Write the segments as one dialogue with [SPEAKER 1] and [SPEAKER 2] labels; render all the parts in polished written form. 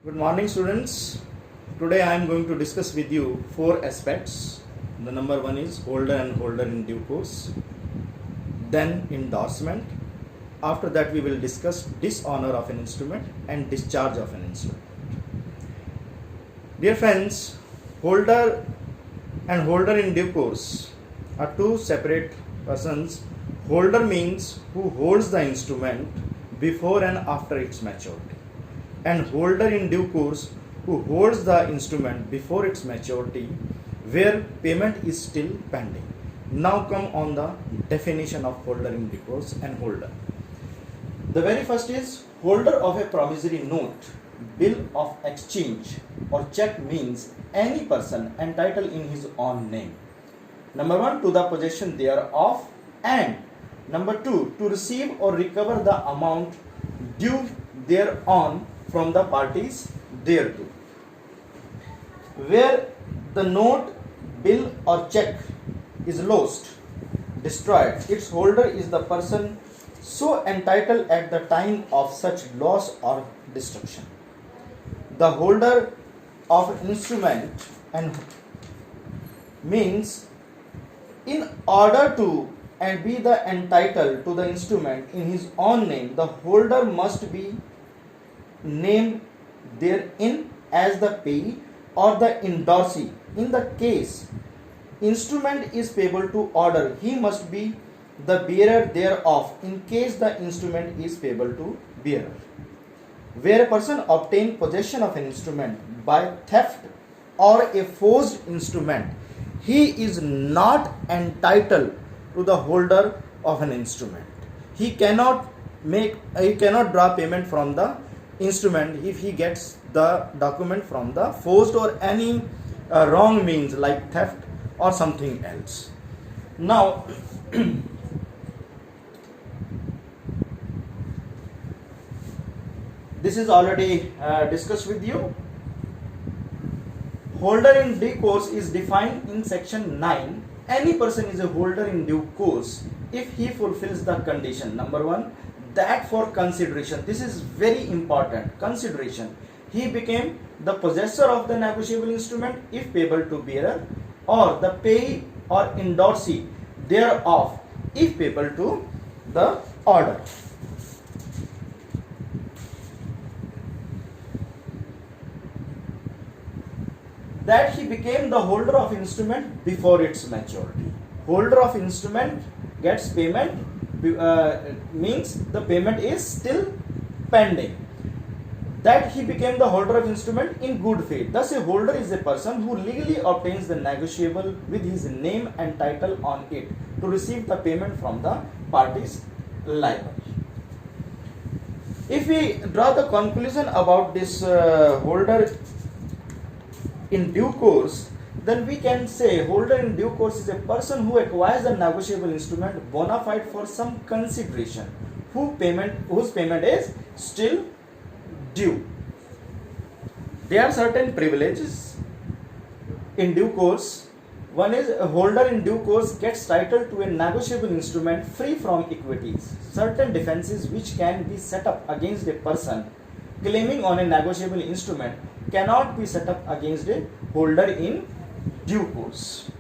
[SPEAKER 1] Good morning, students. Today I am going to discuss with you four aspects. The number one is holder and holder in due course, then endorsement. After that, we will discuss dishonor of an instrument and discharge of an instrument. Dear friends, holder and holder in due course are two separate persons. Holder means who holds the instrument before and after its maturity, and holder in due course who holds the instrument before its maturity where payment is still pending. Now come on the definition of holder in due course and holder. The very first is holder of a promissory note, bill of exchange or check means any person entitled in his own name. Number one, to the possession thereof, and number two, to receive or recover the amount due thereon from the parties thereto. Where the note, bill or check is lost, destroyed, its holder is the person so entitled at the time of such loss or destruction. The holder of instrument and means in order to and be the entitled to the instrument in his own name, the holder must be named therein as the payee or the endorsee. In the case instrument is payable to order, he must be the bearer thereof in case the instrument is payable to bearer. Where a person obtains possession of an instrument by theft or a forged instrument, he is not entitled to the holder of an instrument. He cannot draw payment from the instrument if he gets the document from the forged or any wrong means like theft or something else. Now this is already discussed with you. Holder in due course is defined in section 9. Any person is a holder in due course if he fulfills the condition. Number one, that for consideration. This is very important. Consideration. He became the possessor of the negotiable instrument if payable to bearer, or the payee or endorsee thereof if payable to the order. That he became the holder of instrument before its maturity. Holder of instrument gets payment means the payment is still pending. That he became the holder of instrument in good faith. Thus a holder is a person who legally obtains the negotiable with his name and title on it to receive the payment from the parties liable. If we draw the conclusion about this holder in due course, then we can say holder in due course is a person who acquires a negotiable instrument bona fide for some consideration, whose payment is still due. There are certain privileges in due course. One is a holder in due course gets title to a negotiable instrument free from equities. Certain defenses which can be set up against a person claiming on a negotiable instrument cannot be set up against a holder in due course.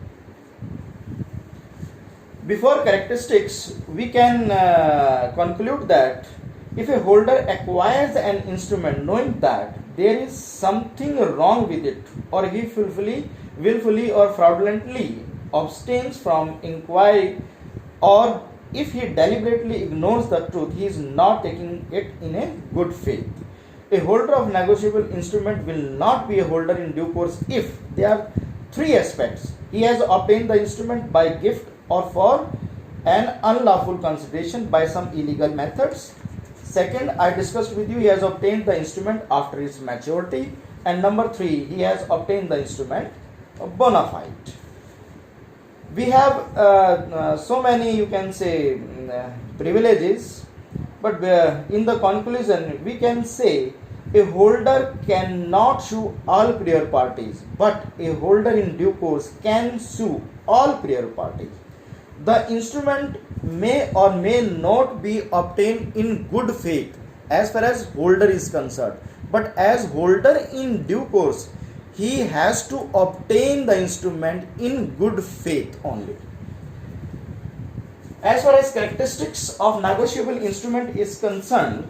[SPEAKER 1] Before characteristics, we can conclude that if a holder acquires an instrument knowing that there is something wrong with it, or he willfully or fraudulently abstains from inquiry, or if he deliberately ignores the truth, he is not taking it in a good faith. A holder of negotiable instrument will not be a holder in due course if there are three aspects. He has obtained the instrument by gift or for an unlawful consideration by some illegal methods. Second, I discussed with you, he has obtained the instrument after its maturity. And number three, he has obtained the instrument bona fide. We have so many, you can say, privileges, but in the conclusion, we can say a holder cannot sue all prior parties, but a holder in due course can sue all prior parties. The instrument may or may not be obtained in good faith as far as holder is concerned, but as holder in due course, he has to obtain the instrument in good faith only. As far as characteristics of negotiable instrument is concerned,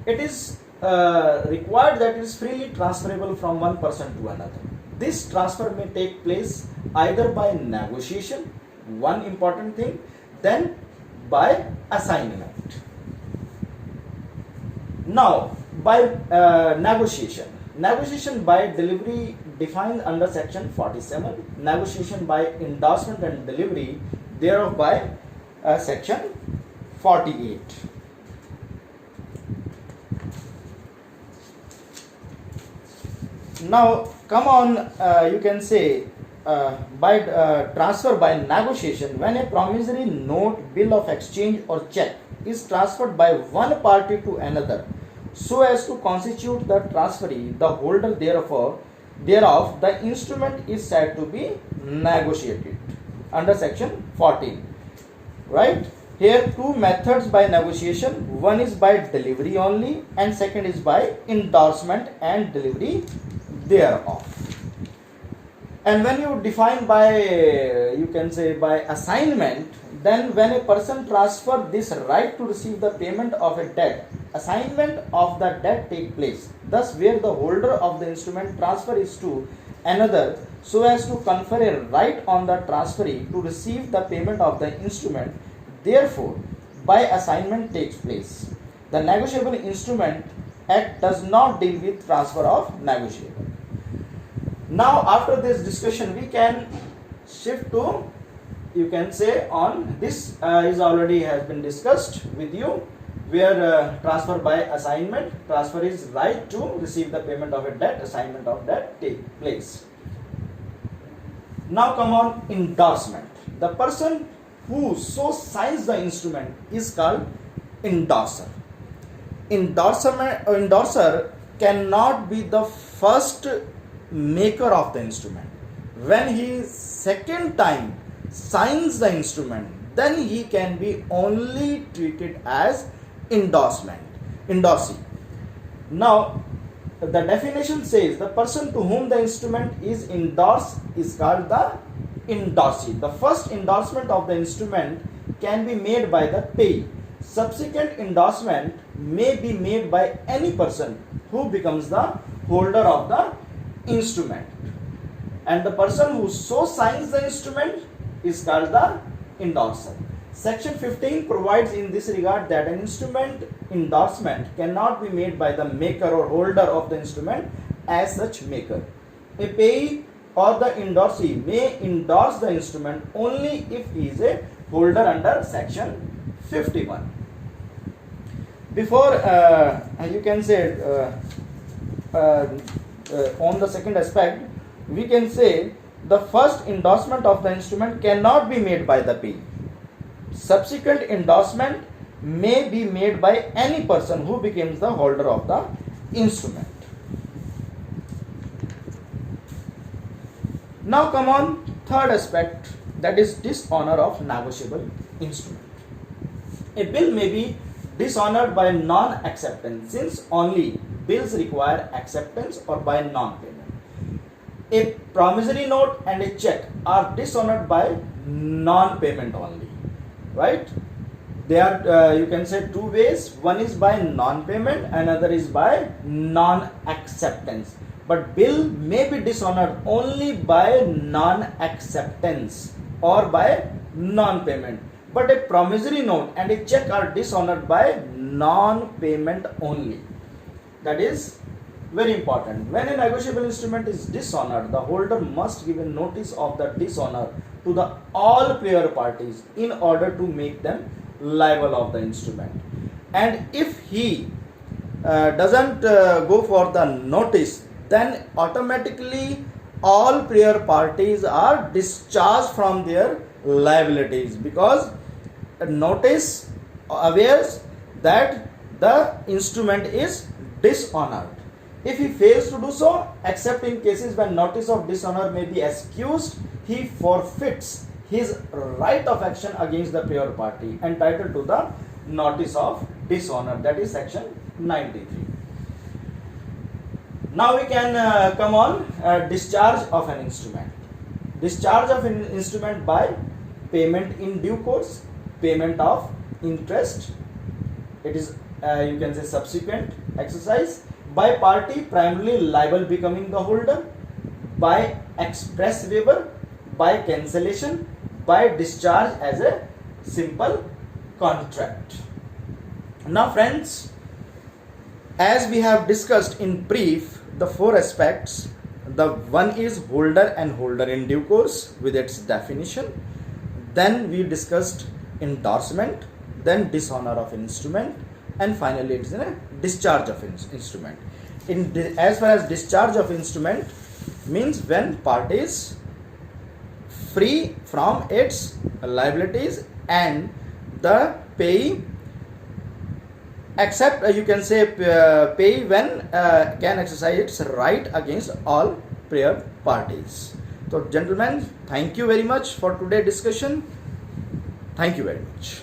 [SPEAKER 1] it is required that it is freely transferable from one person to another. This transfer may take place either by negotiation, one important thing, then by assignment. Now, by negotiation by delivery defined under section 47, negotiation by endorsement and delivery thereof by section 48. Now come on, you can say by transfer by negotiation, when a promissory note, bill of exchange or check is transferred by one party to another so as to constitute the transferee, the holder thereof, the instrument is said to be negotiated under section 14. Right? Here two methods by negotiation, one is by delivery only and second is by endorsement and delivery thereof. And when you define by, you can say by assignment, then when a person transfer this right to receive the payment of a debt, assignment of the debt take place. Thus, where the holder of the instrument transfer is to another so as to confer a right on the transferee to receive the payment of the instrument, therefore, by assignment takes place. The Negotiable Instrument Act does not deal with transfer of negotiable. Now, after this discussion, we can shift to, you can say, on this is already has been discussed with you, where transfer by assignment, transfer is right to receive the payment of a debt, assignment of debt take place. Now come on endorsement. The person who so signs the instrument is called endorser. Endorser cannot be the first maker of the instrument. When he second time signs the instrument, then he can be only treated as endorsee. Now the definition says the person to whom the instrument is endorsed is called the endorsee. The first endorsement of the instrument can be made by the payee. Subsequent endorsement may be made by any person who becomes the holder of the instrument, and the person who so signs the instrument is called the endorser. Section 15 provides in this regard that an instrument endorsement cannot be made by the maker or holder of the instrument as such maker. A payee or the endorsee may endorse the instrument only if he is a holder under section 51. Before you can say on the second aspect, we can say the first endorsement of the instrument cannot be made by the payee. Subsequent endorsement may be made by any person who becomes the holder of the instrument. Now come on third aspect, that is dishonor of negotiable instrument. A bill may be dishonored by non-acceptance, since only bills require acceptance or by non-payment. A promissory note and a check are dishonored by non-payment only. Right? They are, you can say, two ways. One is by non-payment, another is by non-acceptance. But bill may be dishonored only by non-acceptance or by non-payment. But a promissory note and a check are dishonored by non-payment only. That is very important. When a negotiable instrument is dishonored, the holder must give a notice of the dishonor to the all prior parties in order to make them liable of the instrument. And if he doesn't go for the notice, then automatically all prior parties are discharged from their liabilities, because a notice awares that the instrument is dishonored. If he fails to do so, except in cases when notice of dishonor may be excused, he forfeits his right of action against the prior party entitled to the notice of dishonor. That is section 93. Now we can come on discharge of an instrument. Discharge of an instrument by payment in due course, payment of interest. It is you can say subsequent exercise. By party primarily liable becoming the holder, by express waiver, by cancellation, by discharge as a simple contract. Now friends, as we have discussed in brief the four aspects, the one is holder and holder in due course with its definition. Then we discussed endorsement, then dishonor of instrument, and finally it is a discharge of instrument. As far as discharge of instrument means when parties free from its liabilities and the payee except you can say pay when can exercise its right against all prior parties. So gentlemen, thank you very much for today's discussion. Thank you very much.